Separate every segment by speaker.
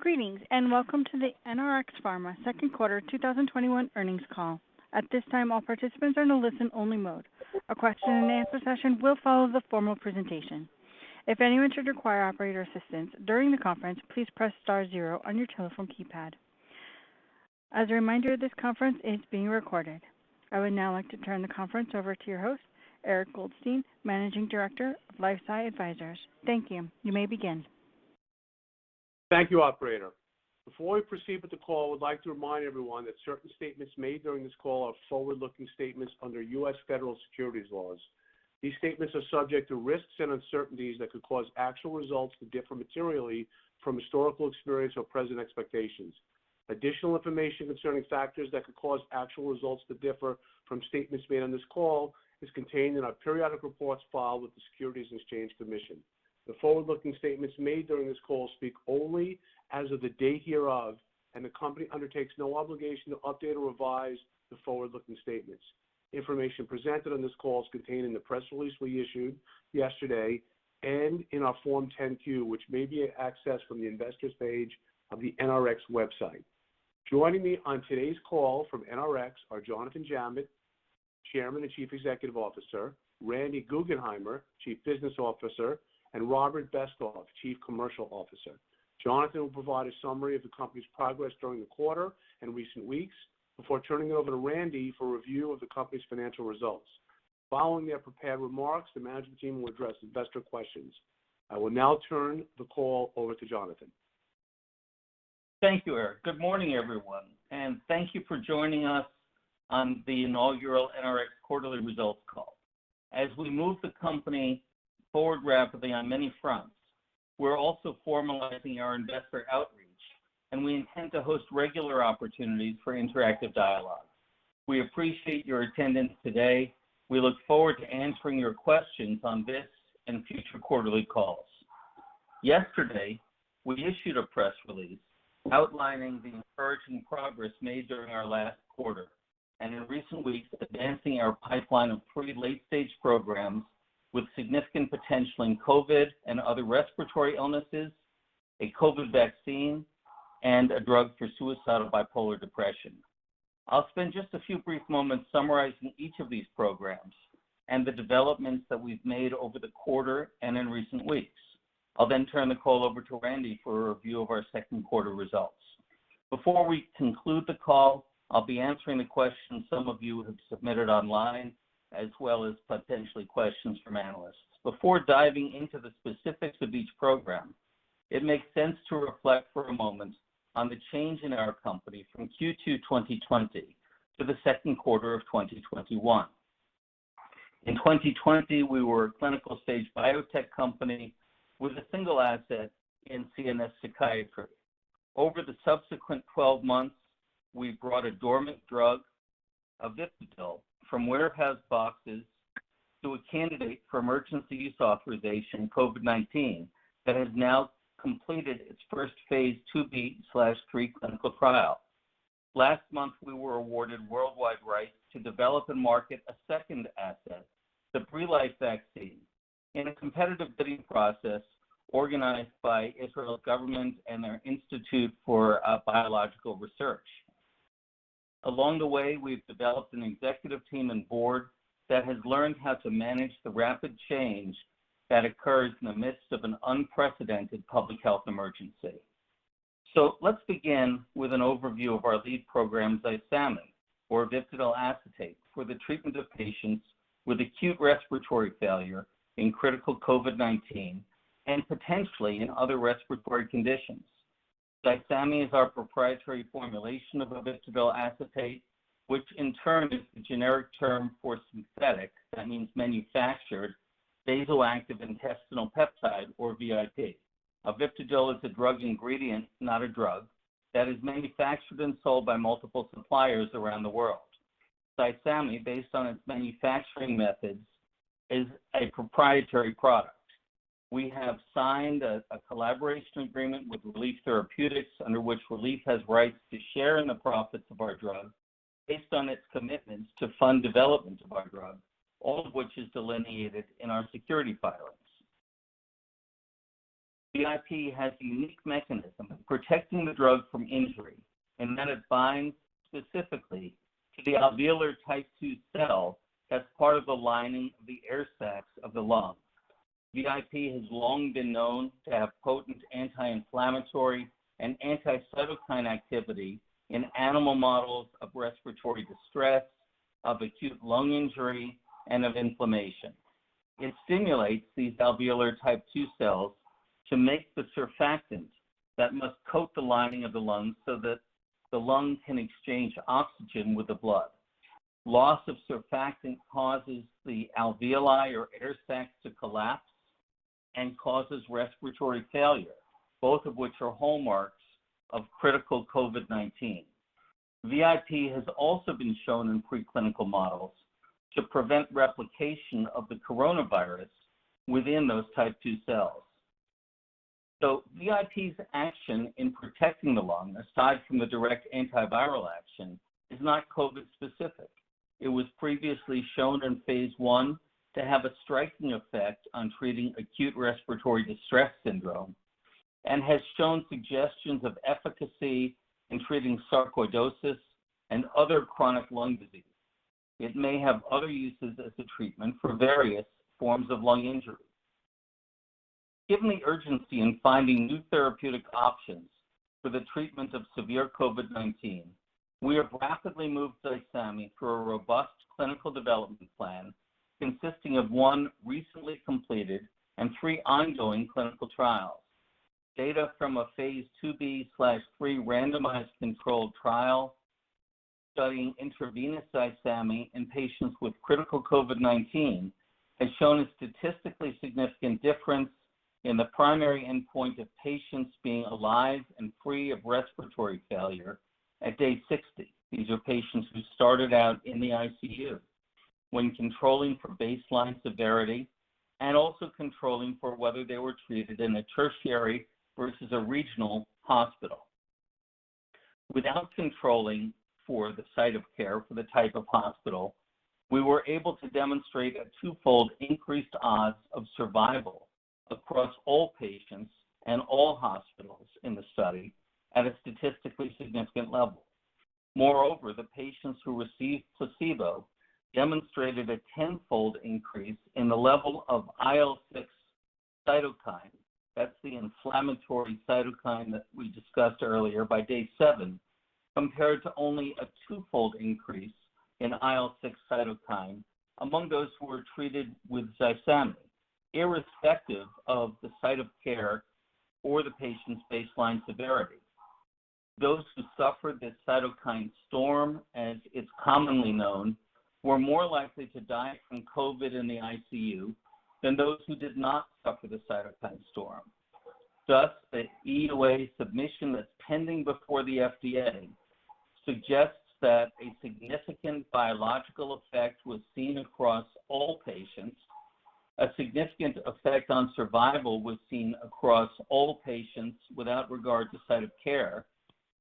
Speaker 1: Greetings, and welcome to the NRX Pharma second quarter 2021 earnings call. At this time, all participants are in a listen-only mode. A question-and-answer session will follow the formal presentation. If anyone should require operator assistance during the conference, please press star zero on your telephone keypad. As a reminder, this conference is being recorded. I would now like to turn the conference over to your host, Eric Goldstein, Managing Director of LifeSci Advisors. Thank you. You may begin.
Speaker 2: Thank you, operator. Before we proceed with the call, I would like to remind everyone that certain statements made during this call are forward-looking statements under U.S. federal securities laws. These statements are subject to risks and uncertainties that could cause actual results to differ materially from historical experience or present expectations. Additional information concerning factors that could cause actual results to differ from statements made on this call is contained in our periodic reports filed with the Securities and Exchange Commission. The forward-looking statements made during this call speak only as of the date hereof, and the company undertakes no obligation to update or revise the forward-looking statements. Information presented on this call is contained in the press release we issued yesterday and in our Form 10-Q, which may be accessed from the investors page of the NRX website. Joining me on today's call from NRX are Jonathan Jammett, Chairman and Chief Executive Officer, Randy Guggenheimer, Chief Business Officer, and Robert Bestoff, Chief Commercial Officer. Jonathan will provide a summary of the company's progress during the quarter and recent weeks before turning it over to Randy for a review of the company's financial results. Following their prepared remarks, the management team will address investor questions. I will now turn the call over to Jonathan.
Speaker 3: Thank you, Eric. Good morning, everyone, and thank you for joining us on the inaugural NRX quarterly results call. As we move the company forward rapidly on many fronts, we're also formalizing our investor outreach, and we intend to host regular opportunities for interactive dialogue. We appreciate your attendance today. We look forward to answering your questions on this and future quarterly calls. Yesterday, we issued a press release outlining the encouraging progress made during our last quarter, and in recent weeks, advancing our pipeline of 3 late-stage programs with significant potential in COVID and other respiratory illnesses, a COVID vaccine, and a drug for suicidal bipolar depression. I'll spend just a few brief moments summarizing each of these programs and the developments that we've made over the quarter and in recent weeks. I'll then turn the call over to Randy for a review of our second quarter results. Before we conclude the call, I'll be answering the questions some of you have submitted online, as well as potentially questions from analysts. Before diving into the specifics of each program, it makes sense to reflect for a moment on the change in our company from Q2 2020 to the second quarter of 2021. In 2020, we were a clinical stage biotech company with a single asset in CNS psychiatry. Over the subsequent 12 months, we brought a dormant drug, Aviptidil, from warehouse boxes to a candidate for emergency use authorization, COVID-19, that has now completed its first phase 2B/3 clinical trial. Last month, we were awarded worldwide rights to develop and market a second asset, the Pre-Life vaccine, in a competitive bidding process organized by Israel's government and their Institute for Biological Research. Along the way, we've developed an executive team and board that has learned how to manage the rapid change that occurs in the midst of an unprecedented public health emergency. So let's begin with an overview of our lead program, Zysami, or Aviptidil acetate, for the treatment of patients with acute respiratory failure in critical COVID-19 and potentially in other respiratory conditions. Zysami is our proprietary formulation of Aviptidil acetate, which in turn is the generic term for synthetic, that means manufactured, vasoactive intestinal peptide, or VIP. Aviptidil is a drug ingredient, not a drug, that is manufactured and sold by multiple suppliers around the world. Zysami, based on its manufacturing methods, is a proprietary product. We have signed a collaboration agreement with Relief Therapeutics, under which Relief has rights to share in the profits of our drug based on its commitments to fund development of our drug, all of which is delineated in our security filings. VIP has a unique mechanism of protecting the drug from injury in that it binds specifically to the alveolar type 2 cell that's part of the lining of the air sacs of the lung. VIP has long been known to have potent anti-inflammatory and anti-cytokine activity in animal models of respiratory distress, of acute lung injury, and of inflammation. It stimulates these alveolar type 2 cells to make the surfactant that must coat the lining of the lungs so that the lung can exchange oxygen with the blood. Loss of surfactant causes the alveoli or air sacs to collapse and causes respiratory failure, both of which are hallmarks of critical COVID-19. VIP has also been shown in preclinical models to prevent replication of the coronavirus within those type 2 cells. So VIP's action in protecting the lung, aside from the direct antiviral action, is not COVID specific. It was previously shown in phase 1 to have a striking effect on treating acute respiratory distress syndrome and has shown suggestions of efficacy in treating sarcoidosis and other chronic lung disease. It may have other uses as a treatment for various forms of lung injury. Given the urgency in finding new therapeutic options for the treatment of severe COVID-19, we have rapidly moved Zysami through a robust clinical development plan consisting of 1 recently completed and 3 ongoing clinical trials. Data from a phase 2b/3 randomized controlled trial studying intravenous Zysami in patients with critical COVID-19 has shown a statistically significant difference in the primary endpoint of patients being alive and free of respiratory failure at day 60. These are patients who started out in the ICU when controlling for baseline severity and also controlling for whether they were treated in a tertiary versus a regional hospital. Without controlling for the site of care for the type of hospital, we were able to demonstrate a 2-fold increased odds of survival across all patients and all hospitals in the study at a statistically significant level. Moreover, the patients who received placebo demonstrated a 10-fold increase in the level of IL-6 cytokine. That's the inflammatory cytokine that we discussed earlier by day 7, compared to only a 2-fold increase in IL-6 cytokine among those who were treated with Zysami, irrespective of the site of care or the patient's baseline severity. Those who suffered this cytokine storm, as it's commonly known, were more likely to die from COVID in the ICU than those who did not suffer the cytokine storm. Thus, the EUA submission that's pending before the FDA suggests that a significant biological effect was seen across all patients. A significant effect on survival was seen across all patients without regard to site of care,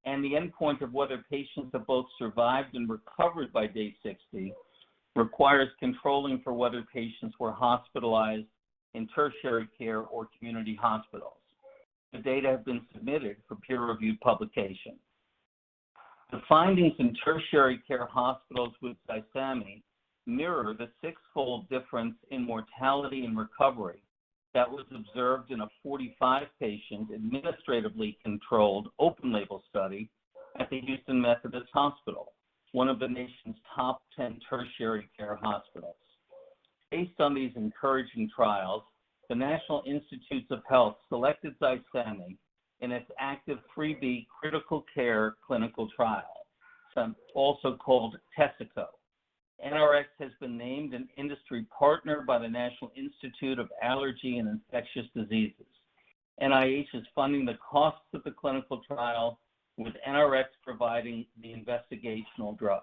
Speaker 3: and the endpoint of whether patients have both survived and recovered by day 60 requires controlling for whether patients were hospitalized in tertiary care or community hospitals. The data have been submitted for peer-reviewed publication. The findings in tertiary care hospitals with Zysami mirror the 6-fold difference in mortality and recovery that was observed in a 45-patient administratively controlled open-label study at the Houston Methodist Hospital, one of the nation's top 10 tertiary care hospitals. Based on these encouraging trials, the National Institutes of Health selected Zysami in its active 3B critical care clinical trial, also called TESICO. NRX has been named an industry partner by the National Institute of Allergy and Infectious Diseases. NIH is funding the costs of the clinical trial, with NRX providing the investigational drug.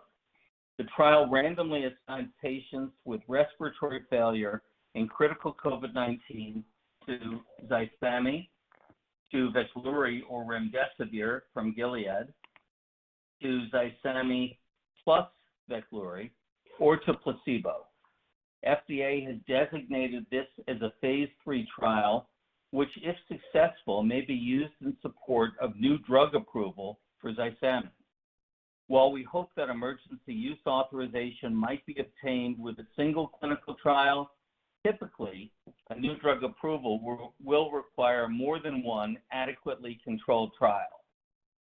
Speaker 3: The trial randomly assigned patients with respiratory failure in critical COVID-19 to Zysami, to Veklury or Remdesivir from Gilead, to Zysami plus Veklury, or to placebo. FDA has designated this as a phase 3 trial which, if successful, may be used in support of new drug approval for Zysami. While we hope that emergency use authorization might be obtained with a single clinical trial, typically a new drug approval will require more than one adequately controlled trial.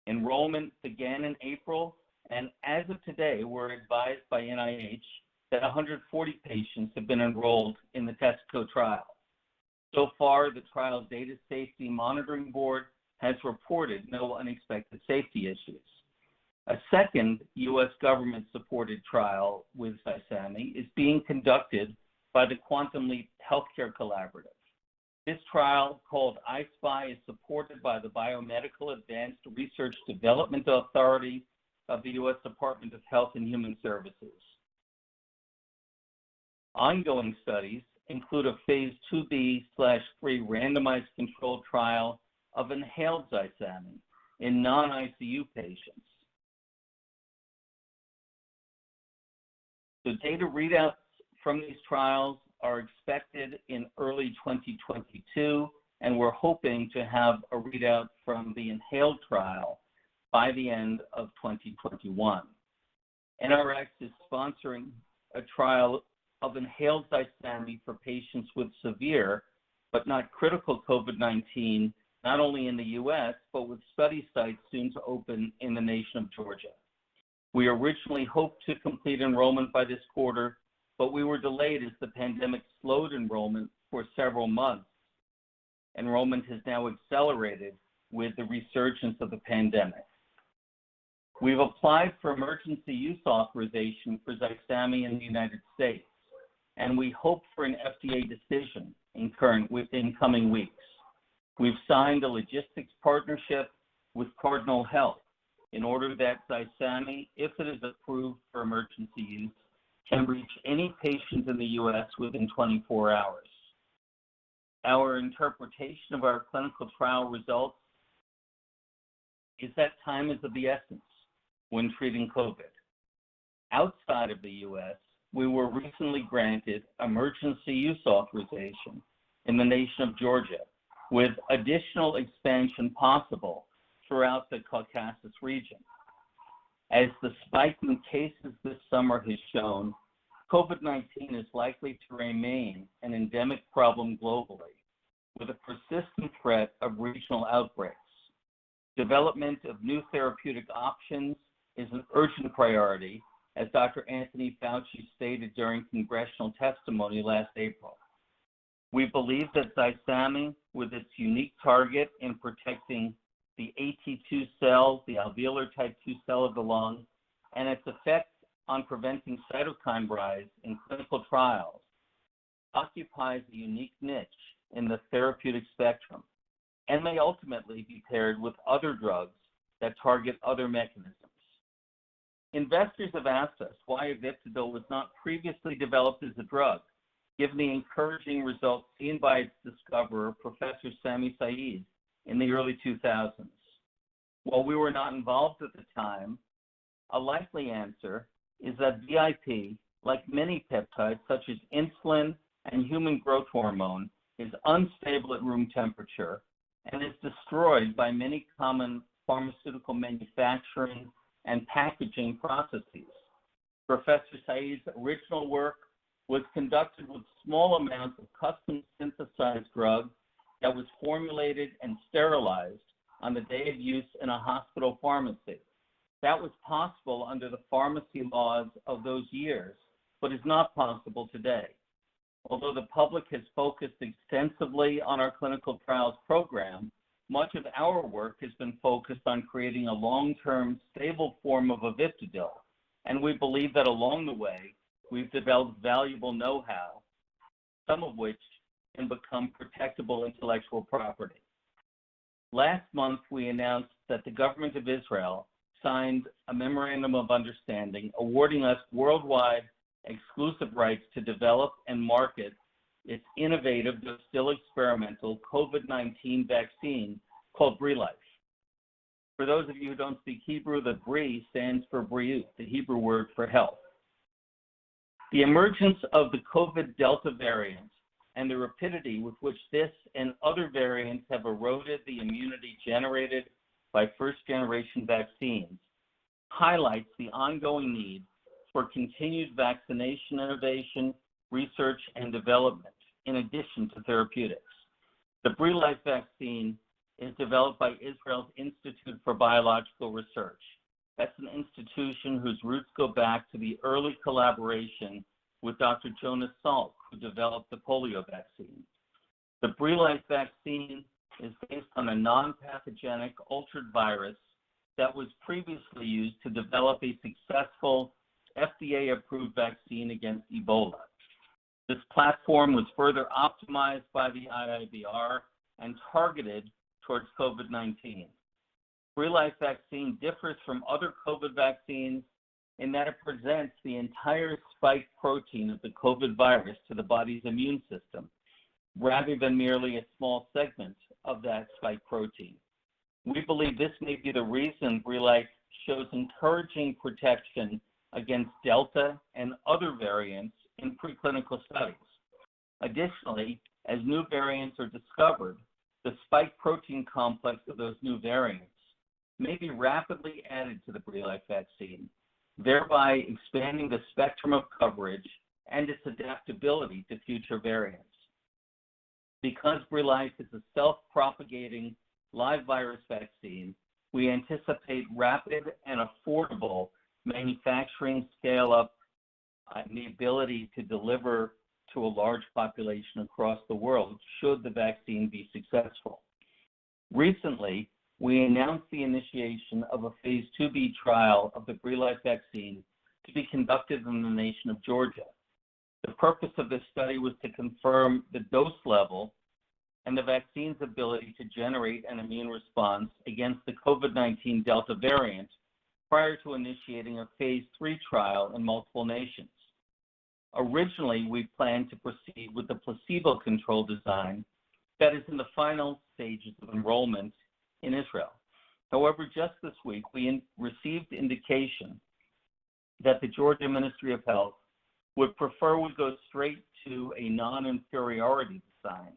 Speaker 3: Enrollment began in April, and as of today, we're advised by NIH that 140 patients have been enrolled in the TESCO trial. So far, the trial's Data Safety Monitoring Board has reported no unexpected safety issues. A second U.S. government-supported trial with Zysami is being conducted by the Quantum Leap Healthcare Collaborative. This trial, called I-SPY, is supported by the Biomedical Advanced Research Development Authority of the U.S. Department of Health and Human Services. Ongoing studies include a phase 2b/3 randomized controlled trial of inhaled Zysami in non-ICU patients. The data readouts from these trials are expected in early 2022, and we're hoping to have a readout from the inhaled trial by the end of 2021. NRX is sponsoring a trial of inhaled Zysami for patients with severe but not critical COVID-19, not only in the U.S., but with study sites soon to open in the nation of Georgia. We originally hoped to complete enrollment by this quarter, but we were delayed as the pandemic slowed enrollment for several months. Enrollment has now accelerated with the resurgence of the pandemic. We've applied for emergency use authorization for Zysami in the United States, and we hope for an FDA decision within coming weeks. We've signed a logistics partnership with Cardinal Health in order that Zysami, if it is approved for emergency use, can reach any patient in the U.S. within 24 hours. Our interpretation of our clinical trial results is that time is of the essence when treating COVID. Outside of the U.S., we were recently granted emergency use authorization in the nation of Georgia, with additional expansion possible throughout the Caucasus region. As the spike in cases this summer has shown, COVID-19 is likely to remain an endemic problem globally, with a persistent threat of regional outbreaks. Development of new therapeutic options is an urgent priority, as Dr. Anthony Fauci stated during congressional testimony last April. We believe that Zysami, with its unique target in protecting the AT2 cell, the alveolar type 2 cell of the lung, and its effect on preventing cytokine rise in clinical trials, occupies a unique niche in the therapeutic spectrum and may ultimately be paired with other drugs that target other mechanisms. Investors have asked us why Aviptidil was not previously developed as a drug, given the encouraging results seen by its discoverer, Professor Sami Saeed, in the early 2000s. While we were not involved at the time, a likely answer is that VIP, like many peptides such as insulin and human growth hormone, is unstable at room temperature and is destroyed by many common pharmaceutical manufacturing and packaging processes. Professor Saeed's original work was conducted with small amounts of custom synthesized drug that was formulated and sterilized on the day of use in a hospital pharmacy. That was possible under the pharmacy laws of those years, but is not possible today. Although the public has focused extensively on our clinical trials program, much of our work has been focused on creating a long-term stable form of Aviptidil, and we believe that along the way, we've developed valuable know-how, some of which can become protectable intellectual property. Last month, we announced that the government of Israel signed a memorandum of understanding awarding us worldwide exclusive rights to develop and market its innovative, though still experimental, COVID-19 vaccine called BRILIFE. For those of you who don't speak Hebrew, the BRI stands for Briut, the Hebrew word for health. The emergence of the COVID Delta variant and the rapidity with which this and other variants have eroded the immunity generated by first-generation vaccines highlights the ongoing need for continued vaccination innovation, research, and development, in addition to therapeutics. The BRILIFE vaccine is developed by Israel's Institute for Biological Research. That's an institution whose roots go back to the early collaboration with Dr. Jonas Salk, who developed the polio vaccine. The BRILIFE vaccine is based on a non-pathogenic altered virus that was previously used to develop a successful FDA-approved vaccine against Ebola. This platform was further optimized by the IIBR and targeted towards COVID-19. BRILIFE vaccine differs from other COVID vaccines in that it presents the entire spike protein of the COVID virus to the body's immune system, rather than merely a small segment of that spike protein. We believe this may be the reason BRILIFE shows encouraging protection against Delta and other variants in preclinical studies. Additionally, as new variants are discovered, the spike protein complex of those new variants may be rapidly added to the BRILIFE vaccine, thereby expanding the spectrum of coverage and its adaptability to future variants. Because BRILIFE is a self-propagating live virus vaccine, we anticipate rapid and affordable manufacturing scale-up and the ability to deliver to a large population across the world should the vaccine be successful. Recently, we announced the initiation of a phase 2B trial of the BRILIFE vaccine to be conducted in the nation of Georgia. The purpose of this study was to confirm the dose level and the vaccine's ability to generate an immune response against the COVID-19 Delta variant prior to initiating a phase 3 trial in multiple nations. Originally, we planned to proceed with the placebo-controlled design that is in the final stages of enrollment in Israel. However, just this week, we received indication that the Georgia Ministry of Health would prefer we go straight to a non-inferiority design,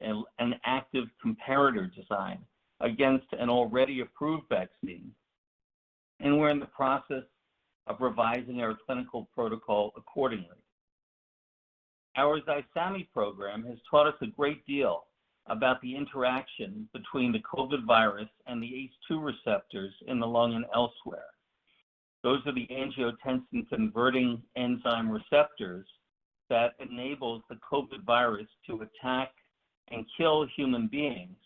Speaker 3: an active comparator design against an already approved vaccine. And we're in the process of revising our clinical protocol accordingly. Our Zysami program has taught us a great deal about the interaction between the COVID virus and the ACE2 receptors in the lung and elsewhere. Those are the angiotensin-converting enzyme receptors that enables the COVID virus to attack and kill human beings,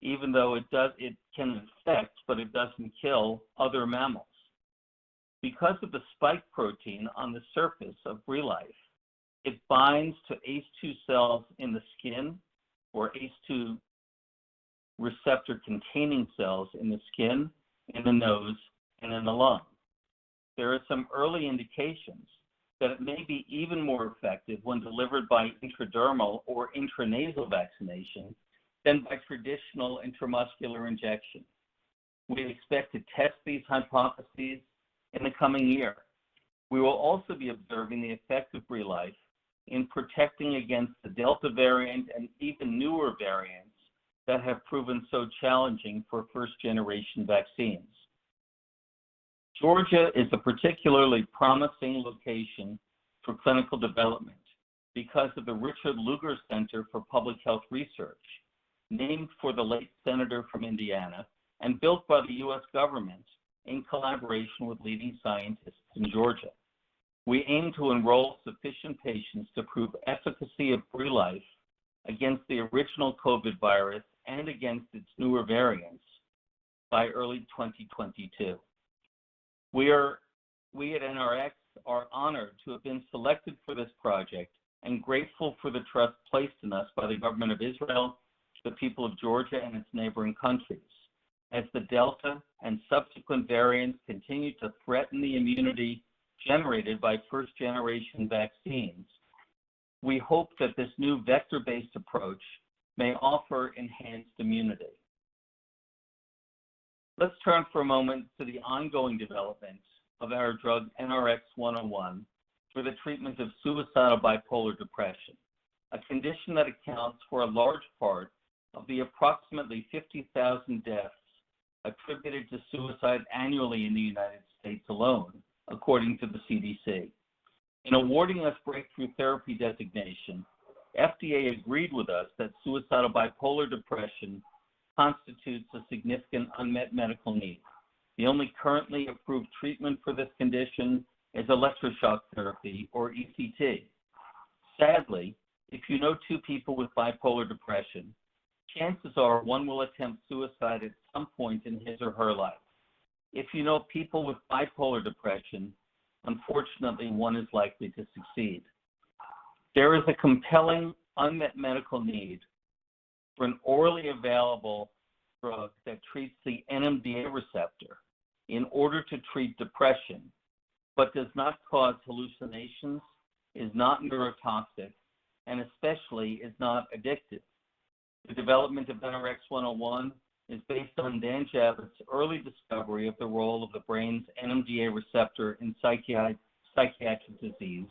Speaker 3: even though it can infect, but it doesn't kill other mammals. Because of the spike protein on the surface of BRILIFE, it binds to ACE2 cells in the skin, or ACE2 receptor-containing cells in the skin, in the nose, and in the lung. There are some early indications that it may be even more effective when delivered by intradermal or intranasal vaccination than by traditional intramuscular injection. We expect to test these hypotheses in the coming year. We will also be observing the effect of BRILIFE in protecting against the Delta variant and even newer variants that have proven so challenging for first-generation vaccines. Georgia is a particularly promising location for clinical development because of the Richard Lugar Center for Public Health Research, named for the late senator from Indiana and built by the U.S. government in collaboration with leading scientists in Georgia. We aim to enroll sufficient patients to prove efficacy of BRILIFE against the original COVID virus and against its newer variants by early 2022. We at NRX are honored to have been selected for this project and grateful for the trust placed in us by the government of Israel, the people of Georgia, and its neighboring countries. As the Delta and subsequent variants continue to threaten the immunity generated by first-generation vaccines, we hope that this new vector-based approach may offer enhanced immunity. Let's turn for a moment to the ongoing development of our drug NRX-101 for the treatment of suicidal bipolar depression. a condition that accounts for a large part of the approximately 50,000 deaths attributed to suicide annually in the United States alone, according to the CDC. In awarding us breakthrough therapy designation, FDA agreed with us that suicidal bipolar depression constitutes a significant unmet medical need. The only currently approved treatment for this condition is electroshock therapy, or ECT. Sadly, if you know two people with bipolar depression, chances are one will attempt suicide at some point in his or her life. If you know people with bipolar depression, unfortunately, one is likely to succeed. There is a compelling unmet medical need for an orally available drug that treats the NMDA receptor in order to treat depression, but does not cause hallucinations, is not neurotoxic, and especially is not addictive. The development of NRX-101 is based on Dan Javitt's early discovery of the role of the brain's NMDA receptor in psychiatric disease,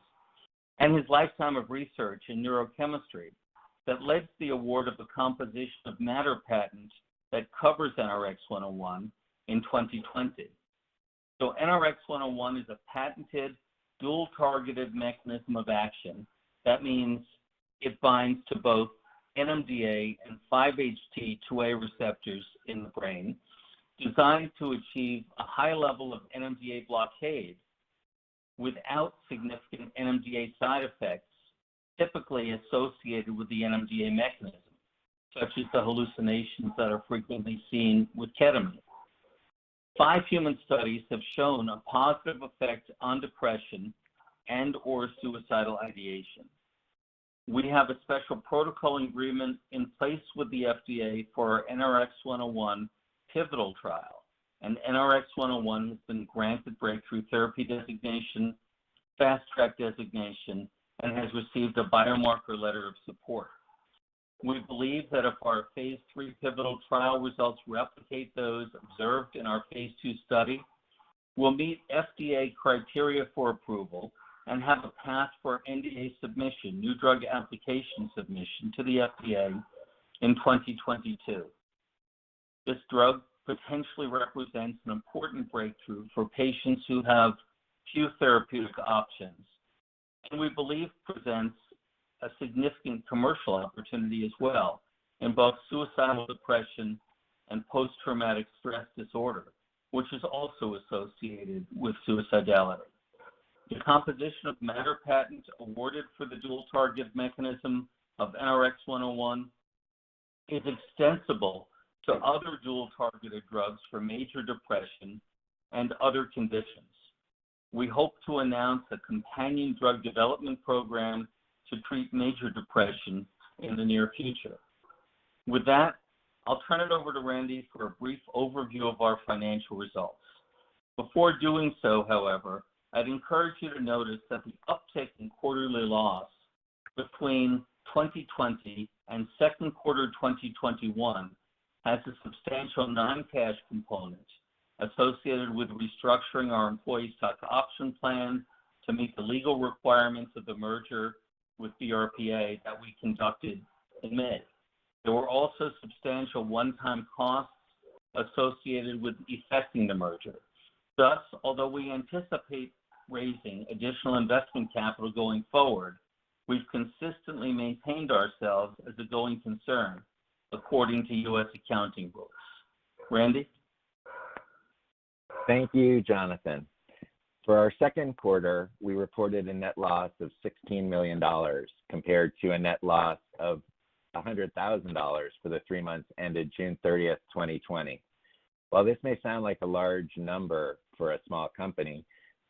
Speaker 3: and his lifetime of research in neurochemistry that led to the award of the composition of matter patent that covers NRX-101 in 2020. So NRX-101 is a patented, dual-targeted mechanism of action. That means it binds to both NMDA and 5-HT2A receptors in the brain, designed to achieve a high level of NMDA blockade without significant NMDA side effects typically associated with the NMDA mechanism, such as the hallucinations that are frequently seen with ketamine. 5 human studies have shown a positive effect on depression and/or suicidal ideation. We have a special protocol agreement in place with the FDA for our NRX-101 pivotal trial, and NRX-101 has been granted breakthrough therapy designation, fast track designation, and has received a biomarker letter of support. We believe that if our phase 3 pivotal trial results replicate those observed in our phase 2 study, we'll meet FDA criteria for approval and have a path for NDA submission, new drug application submission to the FDA in 2022. This drug potentially represents an important breakthrough for patients who have few therapeutic options, and we believe presents a significant commercial opportunity as well in both suicidal depression and post-traumatic stress disorder, which is also associated with suicidality. The composition of matter patent awarded for the dual target mechanism of NRX-101 is extensible to other dual targeted drugs for major depression and other conditions. We hope to announce a companion drug development program to treat major depression in the near future. With that, I'll turn it over to Randy for a brief overview of our financial results. Before doing so, however, I'd encourage you to notice that the uptick in quarterly loss between 2020 and second quarter 2021 has a substantial non-cash component associated with restructuring our employee stock option plan to meet the legal requirements of the merger with BRPA that we conducted in May. There were also substantial one-time costs associated with effecting the merger. Thus, although we anticipate raising additional investment capital going forward, we've consistently maintained ourselves as a going concern according to U.S. accounting rules. Randy?
Speaker 4: Thank you, Jonathan. For our second quarter, we reported a net loss of $16 million compared to a net loss of $100,000 for the 3 months ended June 30th, 2020. While this may sound like a large number for a small company,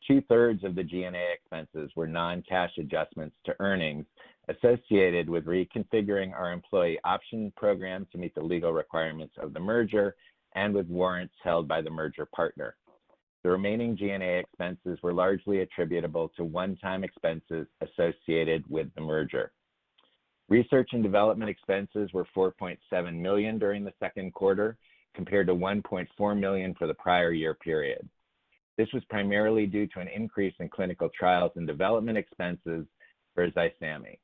Speaker 4: 2/3 of the G&A expenses were non-cash adjustments to earnings associated with reconfiguring our employee option program to meet the legal requirements of the merger and with warrants held by the merger partner. The remaining G&A expenses were largely attributable to one-time expenses associated with the merger. Research and development expenses were $4.7 million during the second quarter, compared to $1.4 million for the prior year period. This was primarily due to an increase in clinical trials and development expenses for Zysami.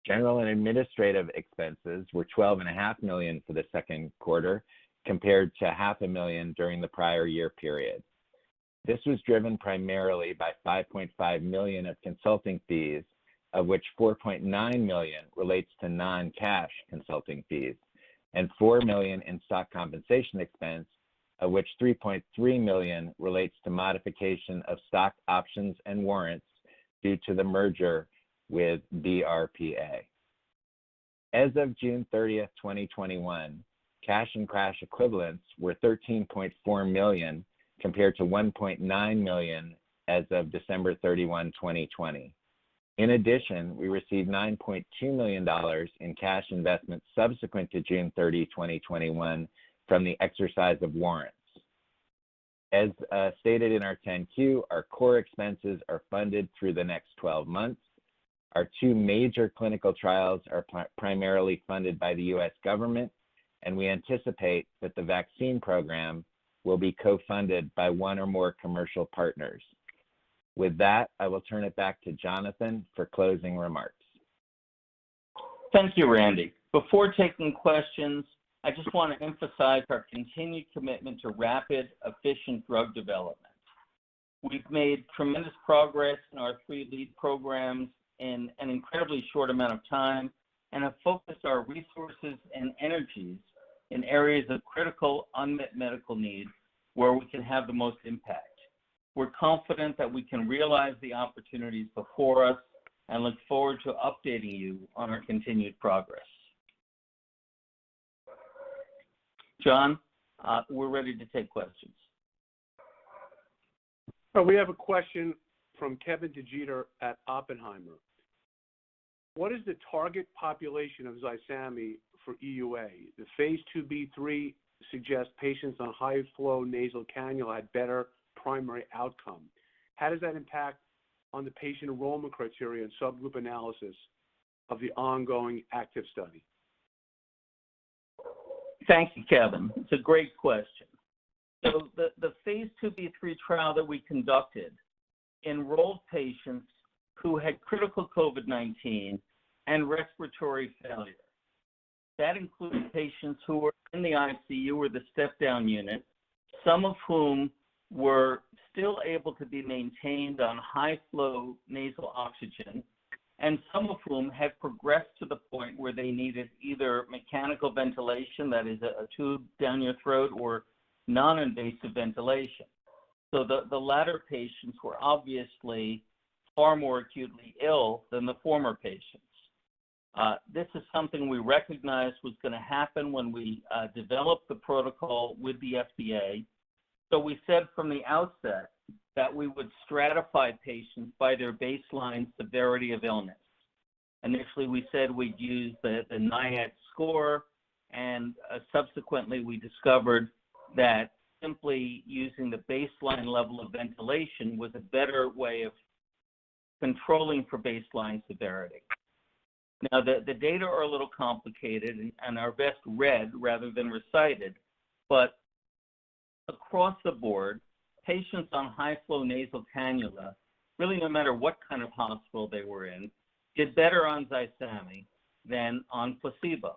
Speaker 4: General and administrative expenses were $12.5 million for the second quarter, compared to $500,000 during the prior year period. This was driven primarily by $5.5 million of consulting fees, of which $4.9 million relates to non-cash consulting fees, and $4 million in stock compensation expense, of which $3.3 million relates to modification of stock options and warrants due to the merger with BRPA. As of June 30th, 2021, cash and cash equivalents were $13.4 million compared to $1.9 million as of December 31, 2020. In addition, we received $9.2 million in cash investments subsequent to June 30, 2021 from the exercise of warrants. As stated in our 10-Q, our core expenses are funded through the next 12 months. Our two major clinical trials are primarily funded by the U.S. government, and we anticipate that the vaccine program will be co-funded by one or more commercial partners. With that, I will turn it back to Jonathan for closing remarks.
Speaker 3: Thank you, Randy. Before taking questions, I just want to emphasize our continued commitment to rapid, efficient drug development. We've made tremendous progress in our three lead programs in an incredibly short amount of time and have focused our resources and energies in areas of critical unmet medical needs where we can have the most impact. We're confident that we can realize the opportunities before us and look forward to updating you on our continued progress. John, we're ready to take questions.
Speaker 2: We have a question from Kevin DeGeeter at Oppenheimer. What is the target population of Zysami for EUA? The phase 2b/3 suggests patients on high-flow nasal cannula had better primary outcome. How does that impact on the patient enrollment criteria and subgroup analysis of the ongoing active study?
Speaker 3: Thank you, Kevin. It's a great question. So the phase 2b/3 trial that we conducted enrolled patients who had critical COVID-19 and respiratory failure. That included patients who were in the ICU or the step-down unit, some of whom were still able to be maintained on high-flow nasal oxygen, and some of whom had progressed to the point where they needed either mechanical ventilation, that is a tube down your throat, or non-invasive ventilation. So the latter patients were obviously far more acutely ill than the former patients. This is something we recognized was going to happen when we developed the protocol with the FDA. So we said from the outset that we would stratify patients by their baseline severity of illness. Initially, we said we'd use the NIAID score, and subsequently we discovered that simply using the baseline level of ventilation was a better way of controlling for baseline severity. Now, the data are a little complicated and are best read rather than recited, but across the board, patients on high-flow nasal cannula, really no matter what kind of hospital they were in, did better on Zysami than on placebo.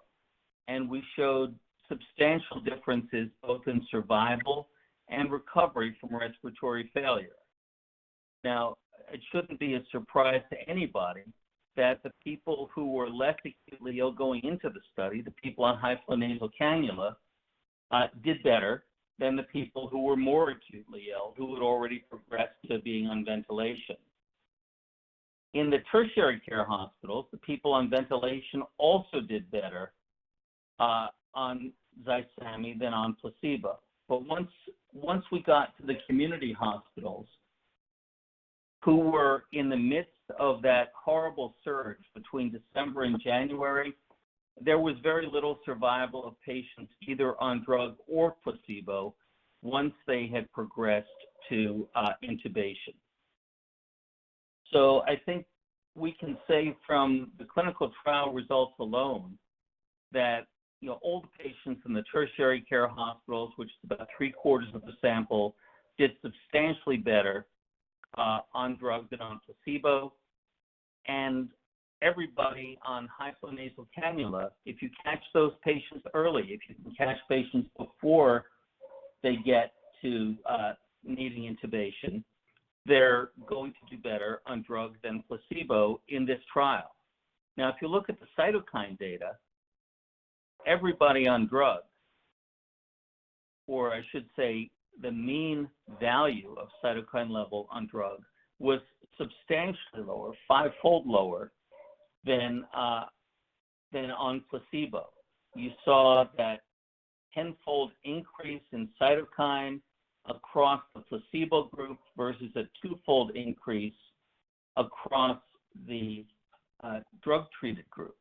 Speaker 3: And we showed substantial differences both in survival and recovery from respiratory failure. Now, it shouldn't be a surprise to anybody that the people who were less acutely ill going into the study, the people on high-flow nasal cannula, did better than the people who were more acutely ill, who had already progressed to being on ventilation. In the tertiary care hospitals, the people on ventilation also did better on Zysami than on placebo. But once we got to the community hospitals, who were in the midst of that horrible surge between December and January, there was very little survival of patients either on drug or placebo once they had progressed to intubation. So I think we can say from the clinical trial results alone that all the patients in the tertiary care hospitals, which is about 3/4 of the sample, did substantially better on drug than on placebo. And everybody on high-flow nasal cannula, if you catch those patients early, if you can catch patients before they get to needing intubation, they're going to do better on drug than placebo in this trial. Now, if you look at the cytokine data, everybody on drug, or I should say the mean value of cytokine level on drug, was substantially lower, 5-fold lower than on placebo. You saw that 10-fold increase in cytokine across the placebo group versus a 2-fold increase across the drug-treated group.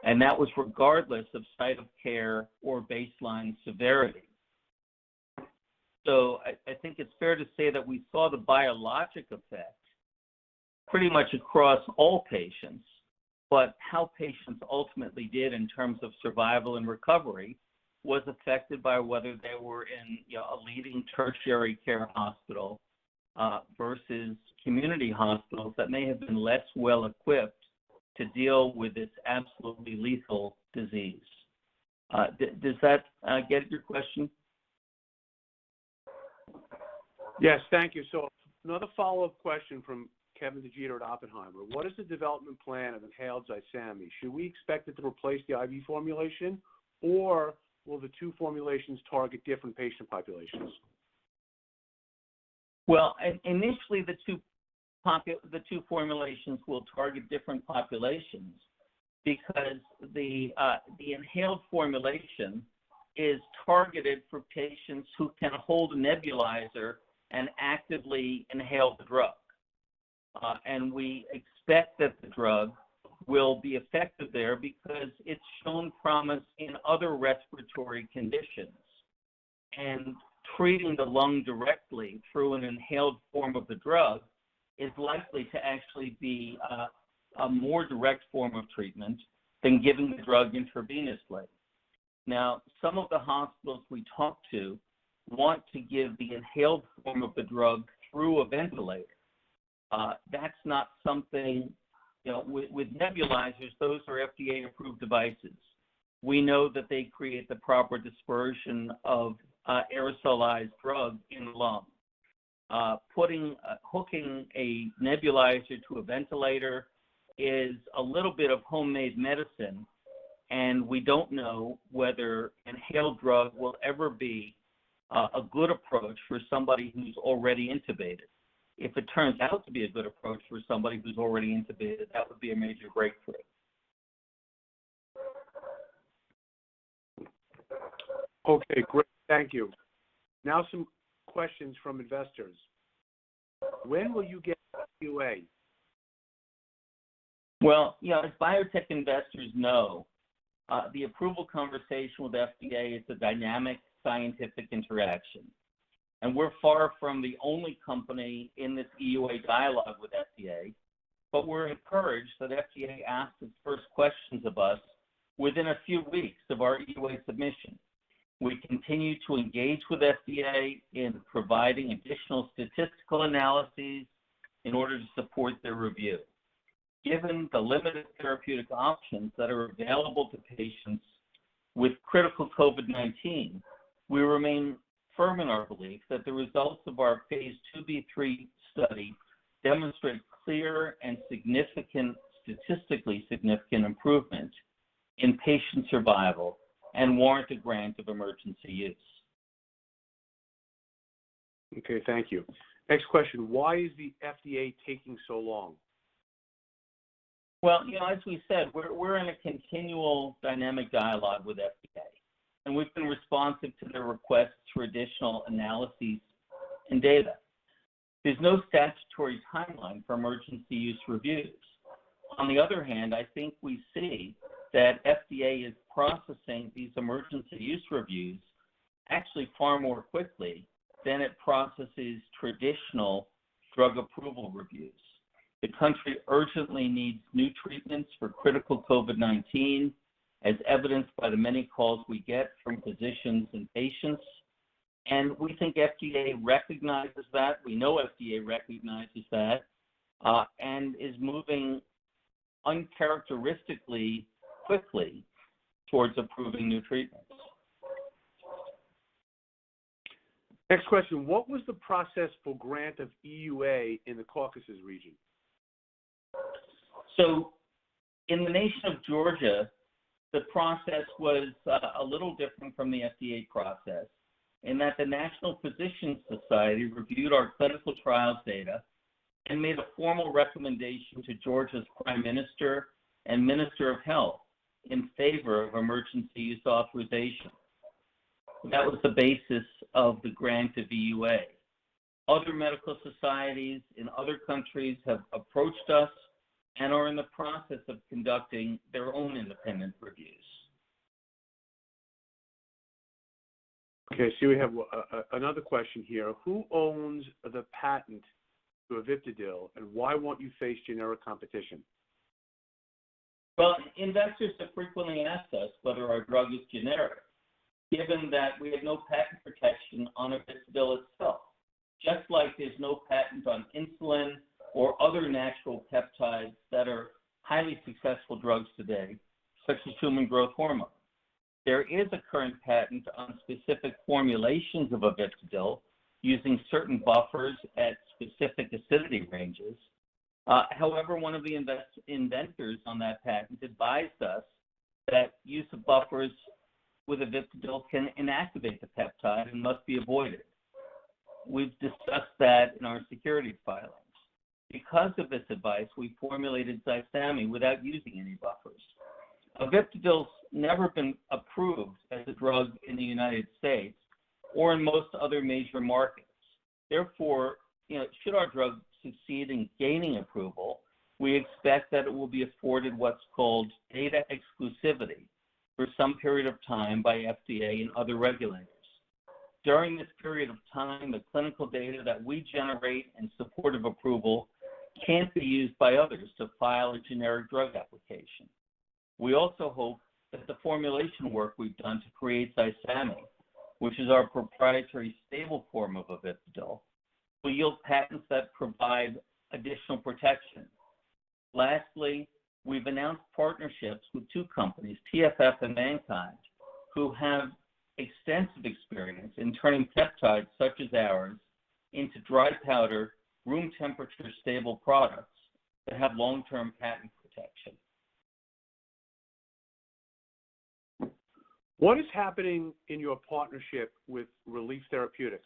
Speaker 3: And that was regardless of site of care or baseline severity. So I think it's fair to say that we saw the biologic effect pretty much across all patients, but how patients ultimately did in terms of survival and recovery was affected by whether they were in a leading tertiary care hospital versus community hospitals that may have been less well equipped to deal with this absolutely lethal disease. Does that get your question?
Speaker 2: Yes, thank you. So another follow-up question from Kevin DeGeter at Oppenheimer. What is the development plan of inhaled Zysami? Should we expect it to replace the IV formulation, or will the two formulations target different patient populations?
Speaker 3: Well, initially the two formulations will target different populations because the inhaled formulation is targeted for patients who can hold a nebulizer and actively inhale the drug. And we expect that the drug will be effective there because it's shown promise in other respiratory conditions. And treating the lung directly through an inhaled form of the drug is likely to actually be a more direct form of treatment than giving the drug intravenously. Now, some of the hospitals we talk to want to give the inhaled form of the drug through a ventilator. That's not something, with nebulizers, those are FDA-approved devices. We know that they create the proper dispersion of aerosolized drug in the lung. Hooking a nebulizer to a ventilator is a little bit of homemade medicine, and we don't know whether inhaled drug will ever be a good approach for somebody who's already intubated. If it turns out to be a good approach for somebody who's already intubated, that would be a major breakthrough.
Speaker 2: Okay, great. Thank you. Now some questions from investors. When will you get EUA?
Speaker 3: Well, as biotech investors know, the approval conversation with FDA is a dynamic scientific interaction. And we're far from the only company in this EUA dialogue with FDA, but we're encouraged that FDA asked its first questions of us within a few weeks of our EUA submission. We continue to engage with FDA in providing additional statistical analyses in order to support their review. Given the limited therapeutic options that are available to patients with critical COVID-19, we remain firm in our belief that the results of our phase 2b/3 study demonstrate clear and statistically significant improvement in patient survival and warrant a grant of emergency use.
Speaker 2: Okay, thank you. Next question, why is the FDA taking so long?
Speaker 3: Well, as we said, we're in a continual dynamic dialogue with FDA, and we've been responsive to their requests for additional analyses and data. There's no statutory timeline for emergency use reviews. On the other hand, I think we see that FDA is processing these emergency use reviews actually far more quickly than it processes traditional drug approval reviews. The country urgently needs new treatments for critical COVID-19, as evidenced by the many calls we get from physicians and patients. And we think FDA recognizes that. We know FDA recognizes that and is moving uncharacteristically quickly towards approving new treatments.
Speaker 2: Next question. What was the process for grant of EUA in the Caucasus region?
Speaker 3: So in the nation of Georgia, the process was a little different from the FDA process in that the National Physicians Society reviewed our clinical trials data and made a formal recommendation to Georgia's Prime Minister and Minister of Health in favor of emergency use authorization. That was the basis of the grant of EUA. Other medical societies in other countries have approached us and are in the process of conducting their own independent reviews.
Speaker 2: Okay, so we have another question here. Who owns the patent to Aviptidil, and why won't you face generic competition?
Speaker 3: Well, investors have frequently asked us whether our drug is generic, given that we have no patent protection on Aviptidil itself, just like there's no patent on insulin or other natural peptides that are highly successful drugs today, such as human growth hormone. There is a current patent on specific formulations of Aviptidil using certain buffers at specific acidity ranges. However, one of the inventors on that patent advised us that use of buffers with Aviptidil can inactivate the peptide and must be avoided. We've discussed that in our securities filings. Because of this advice, we formulated Zysami without using any buffers. Aviptidil's never been approved as a drug in the United States or in most other major markets. Therefore, should our drug succeed in gaining approval, we expect that it will be afforded what's called data exclusivity for some period of time by FDA and other regulators. During this period of time, the clinical data that we generate in support of approval can't be used by others to file a generic drug application. We also hope that the formulation work we've done to create Zysami, which is our proprietary stable form of Aviptidil, will yield patents that provide additional protection. Lastly, we've announced partnerships with two companies, TFF and Mankind, who have extensive experience in turning peptides such as ours into dry powder, room temperature stable products that have long-term patent protection.
Speaker 2: What is happening in your partnership with Relief Therapeutics?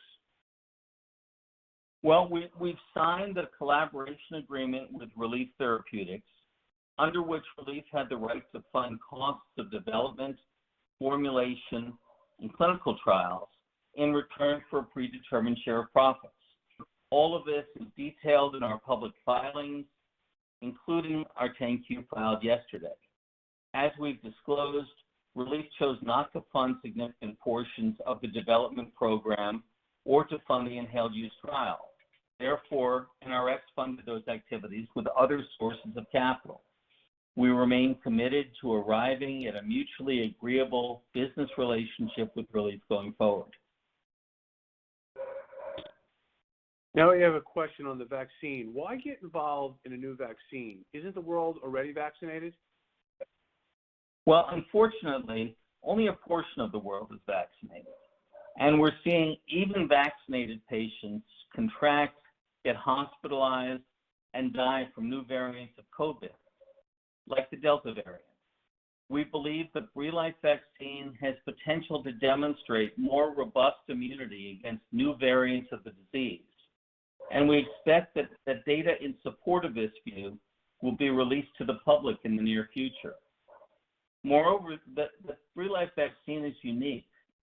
Speaker 3: Well, we've signed a collaboration agreement with Relief Therapeutics, under which Relief had the right to fund costs of development, formulation, and clinical trials in return for a predetermined share of profits. All of this is detailed in our public filings, including our 10-Q filed yesterday. As we've disclosed, Relief chose not to fund significant portions of the development program or to fund the inhaled use trial. Therefore, NRX funded those activities with other sources of capital. We remain committed to arriving at a mutually agreeable business relationship with Relief going forward.
Speaker 2: Now we have a question on the vaccine. Why get involved in a new vaccine? Isn't the world already vaccinated?
Speaker 3: Well, unfortunately, only a portion of the world is vaccinated. And we're seeing even vaccinated patients contract, get hospitalized, and die from new variants of COVID, like the Delta variant. We believe the Free-Life vaccine has potential to demonstrate more robust immunity against new variants of the disease. And we expect that data in support of this view will be released to the public in the near future. Moreover, the Free-Life vaccine is unique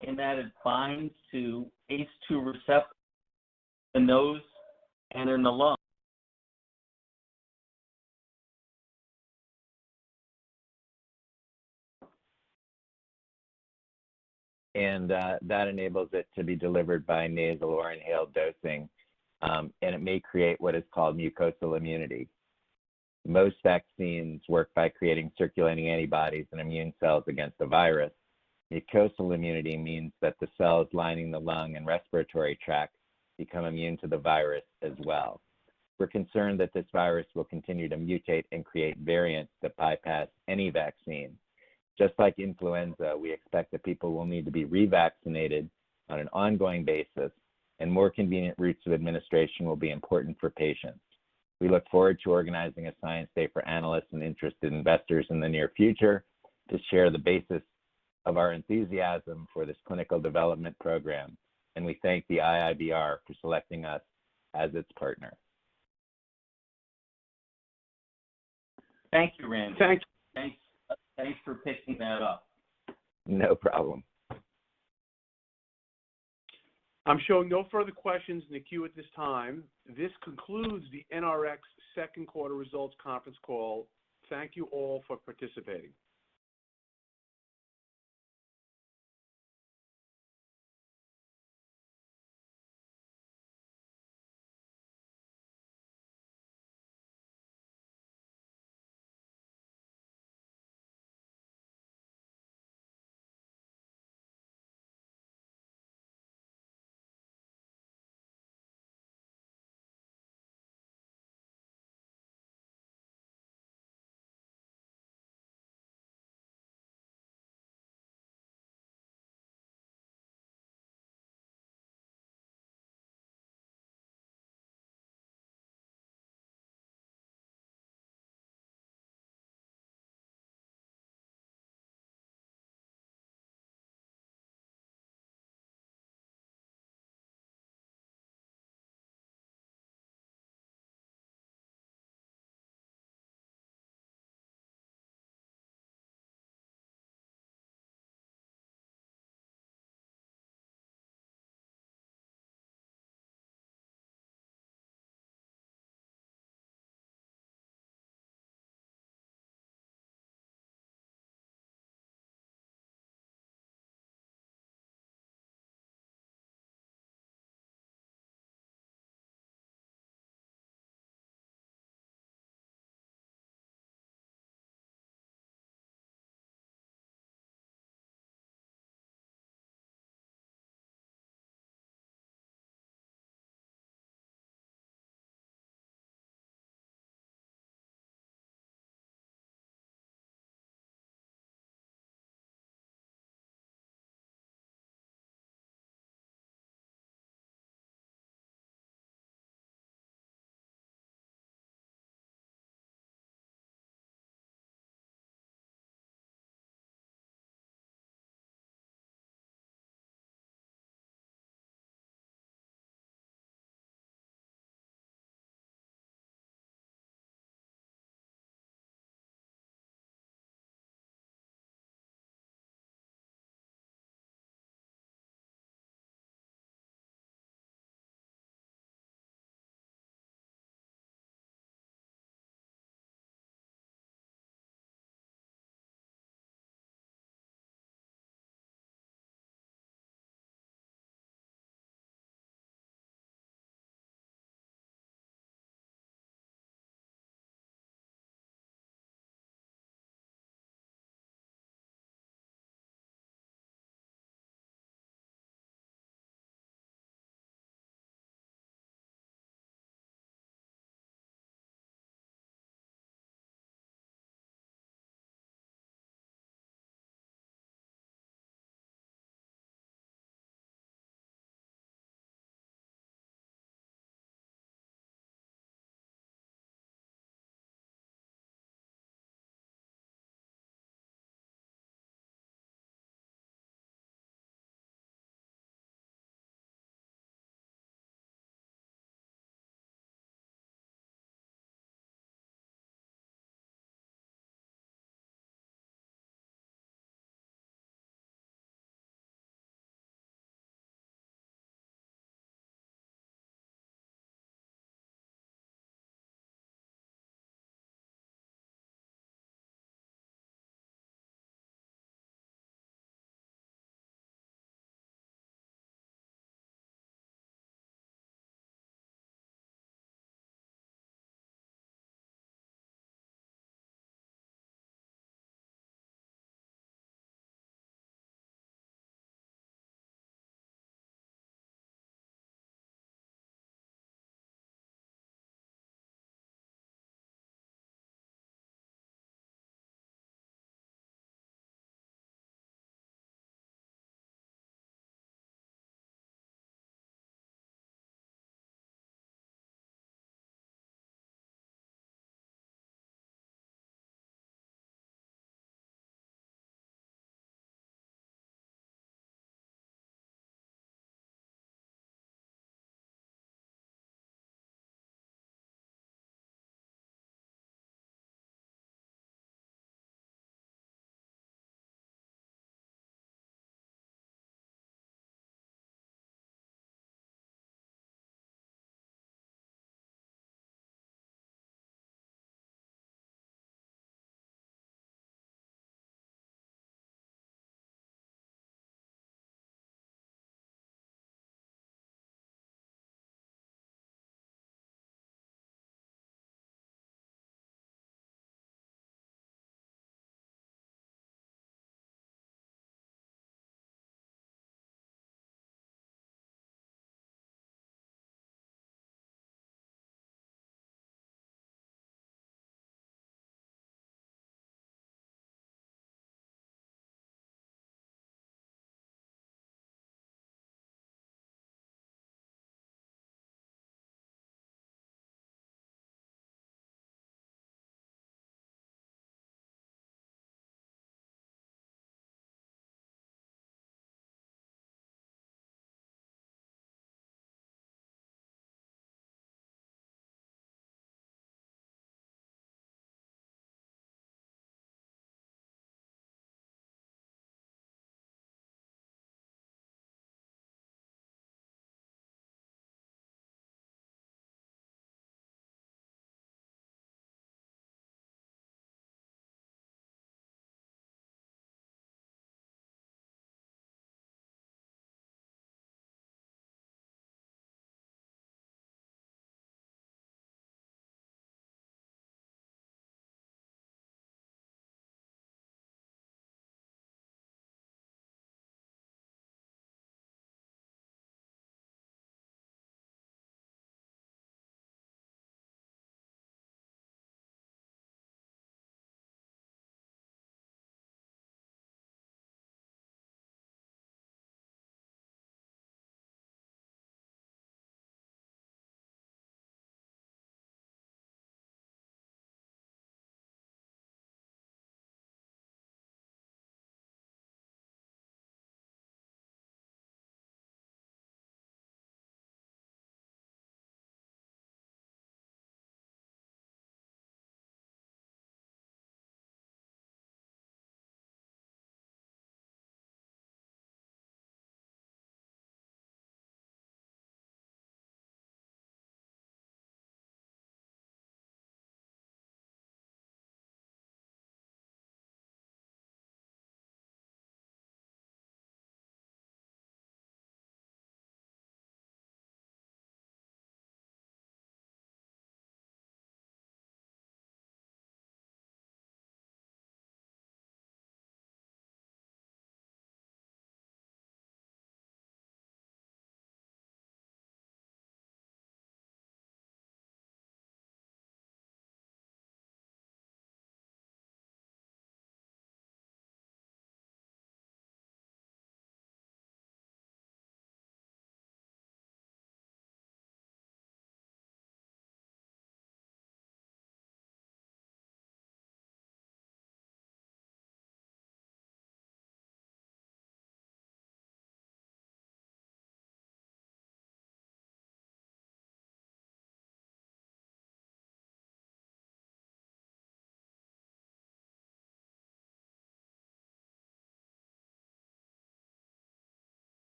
Speaker 3: in that it binds to ACE2 receptors in the nose and in the lung.
Speaker 4: And that enables it to be delivered by nasal or inhaled dosing, and it may create what is called mucosal immunity. Most vaccines work by creating circulating antibodies and immune cells against the virus. Mucosal immunity means that the cells lining the lung and respiratory tract become immune to the virus as well. We're concerned that this virus will continue to mutate and create variants that bypass any vaccine. Just like influenza, we expect that people will need to be revaccinated on an ongoing basis, and more convenient routes of administration will be important for patients. We look forward to organizing a Science Day for analysts and interested investors in the near future to share the basis of our enthusiasm for this clinical development program, and we thank the IIBR for selecting us as its partner.
Speaker 3: Thank you, Randy. Thanks for picking that up.
Speaker 4: No problem.
Speaker 2: I'm showing no further questions in the queue at this time. This concludes the NRX second quarter results conference call. Thank you all for participating.